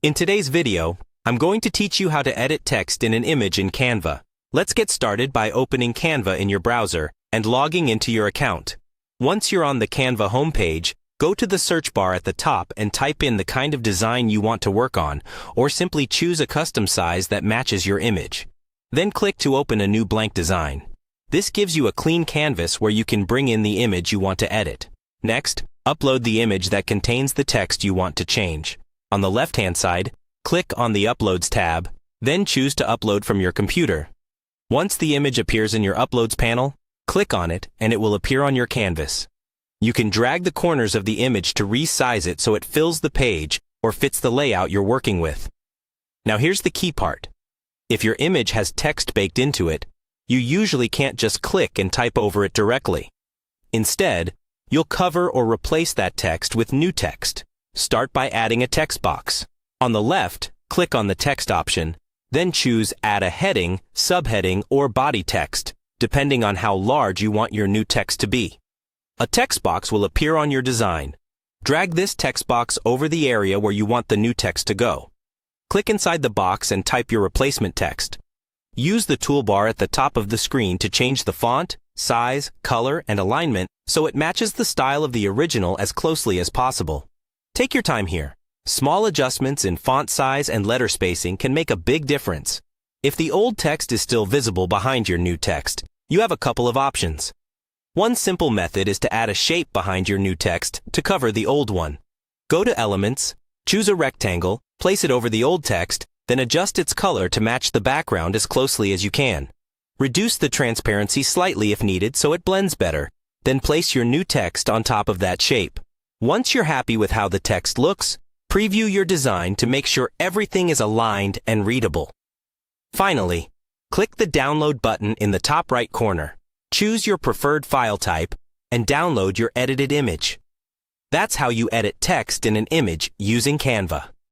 In today's video, I'm going to teach you how to edit text in an image in Canva. Let's get started by opening Canva in your browser and logging into your account. Once you're on the Canva homepage, go to the search bar at the top and type in the kind of design you want to work on, or simply choose a custom size that matches your image. Then click to open a new blank design. This gives you a clean canvas where you can bring in the image you want to edit. Next, upload the image that contains the text you want to change. On the left-hand side, click on the Uploads tab, then choose to upload from your computer. Once the image appears in your Uploads panel, click on it and it will appear on your canvas. You can drag the corners of the image to resize it so it fills the page or fits the layout you're working with. Now here's the key part. If your image has text baked into it, you usually can't just click and type over it directly. Instead, you'll cover or replace that text with new text. Start by adding a text box. On the left, click on the text option, then choose Add a heading, subheading, or body text, depending on how large you want your new text to be. A text box will appear on your design. Drag this text box over the area where you want the new text to go. Click inside the box and type your replacement text. Use the toolbar at the top of the screen to change the font, size, color, and alignment so it matches the style of the original as closely as possible. Take your time here. Small adjustments in font size and letter spacing can make a big difference. If the old text is still visible behind your new text, you have a couple of options. One simple method is to add a shape behind your new text to cover the old one. Go to Elements, choose a rectangle, place it over the old text, then adjust its color to match the background as closely as you can. Reduce the transparency slightly if needed so it blends better, then place your new text on top of that shape. Once you're happy with how the text looks, preview your design to make sure everything is aligned and readable. Finally, click the Download button in the top right corner. Choose your preferred file type and download your edited image. That's how you edit text in an image using Canva.